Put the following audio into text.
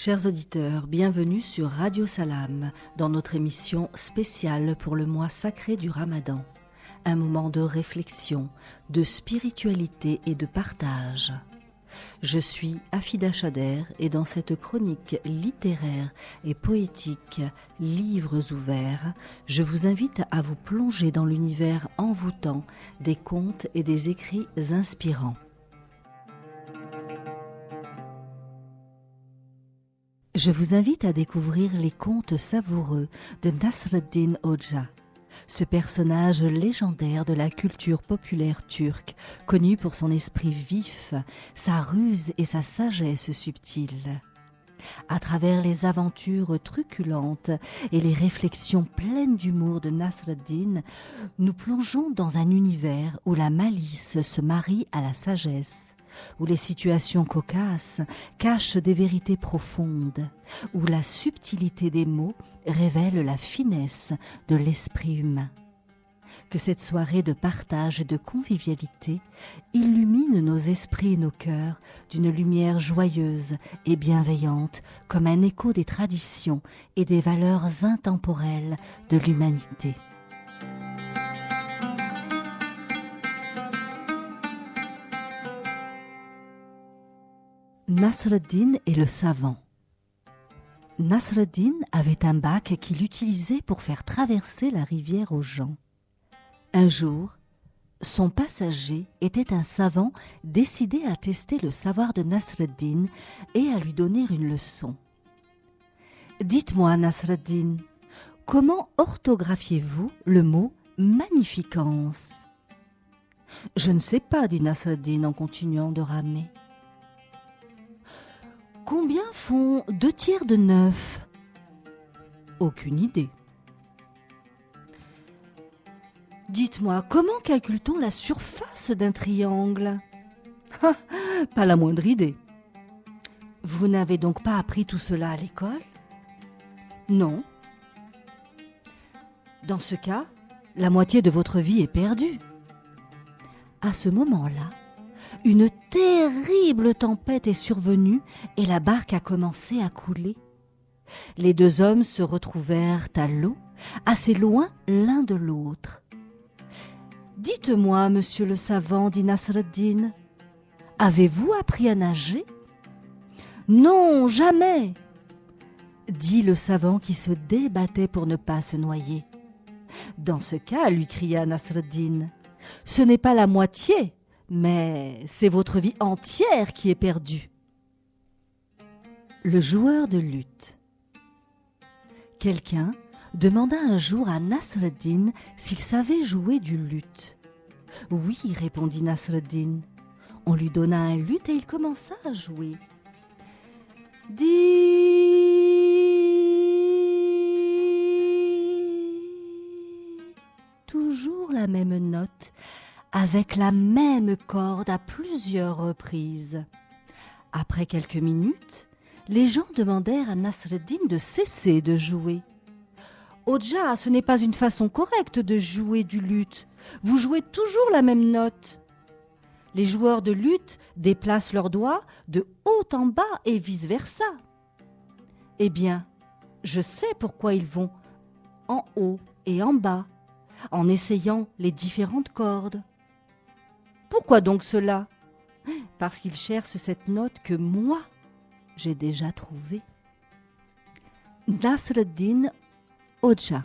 Chers auditeurs, bienvenue sur Radio Salam dans notre émission spéciale pour le mois sacré du Ramadan. Un moment de réflexion, de spiritualité et de partage. Je suis Afida Chader et dans cette chronique littéraire et poétique « Livres ouverts », je vous invite à vous plonger dans l'univers envoûtant des contes et des écrits inspirants. Je vous invite à découvrir les contes savoureux de Nasreddin Hoxha, ce personnage légendaire de la culture populaire turque, connu pour son esprit vif, sa ruse et sa sagesse subtile. À travers les aventures truculentes et les réflexions pleines d'humour de Nasreddin, nous plongeons dans un univers où la malice se marie à la sagesse, où les situations cocasses cachent des vérités profondes, où la subtilité des mots révèle la finesse de l'esprit humain. Que cette soirée de partage et de convivialité illumine nos esprits et nos cœurs d'une lumière joyeuse et bienveillante comme un écho des traditions et des valeurs intemporelles de l'humanité. Nasreddin et le savant. Nasreddin avait un bac qu'il utilisait pour faire traverser la rivière aux gens. Un jour, son passager était un savant décidé à tester le savoir de Nasreddin et à lui donner une leçon. « Dites-moi, Nasreddin, comment orthographiez-vous le mot « magnificence » ? » ?»« Je ne sais pas, dit Nasreddin en continuant de ramer. « Combien font 2/3 de 9 ? » ?»« Aucune idée. » »« Dites-moi, comment calcule-t-on la surface d'un triangle ? » ?»« Pas la moindre idée. » »« Vous n'avez donc pas appris tout cela à l'école ? » ?»« Non. » »« Dans ce cas, la moitié de votre vie est perdue. » À ce moment-là, une terrible tempête est survenue et la barque a commencé à couler. Les deux hommes se retrouvèrent à l'eau, assez loin l'un de l'autre. « Dites-moi, monsieur le savant, dit Nasreddin, avez-vous appris à nager ? » ?»« Non, jamais !» dit le savant qui se débattait pour ne pas se noyer. « Dans ce cas, lui cria Nasreddin, ce n'est pas la moitié, mais c'est votre vie entière qui est perdue. » Le joueur de luth. Quelqu'un demanda un jour à Nasreddin s'il savait jouer du luth. « Oui, répondit Nasreddin. On lui donna un luth et il commença à jouer. « Toujours la même note, avec la même corde à plusieurs reprises. Après quelques minutes, les gens demandèrent à Nasreddin de cesser de jouer. « Hoxha, ce n'est pas une façon correcte de jouer du luth. Vous jouez toujours la même note. » Les joueurs de luth déplacent leurs doigts de haut en bas et vice-versa. « Eh bien, je sais pourquoi ils vont en haut et en bas, en essayant les différentes cordes. » « Pourquoi donc cela ? » ?»« Parce qu'ils cherchent cette note que moi, j'ai déjà trouvée. » Nasreddin Hoxha.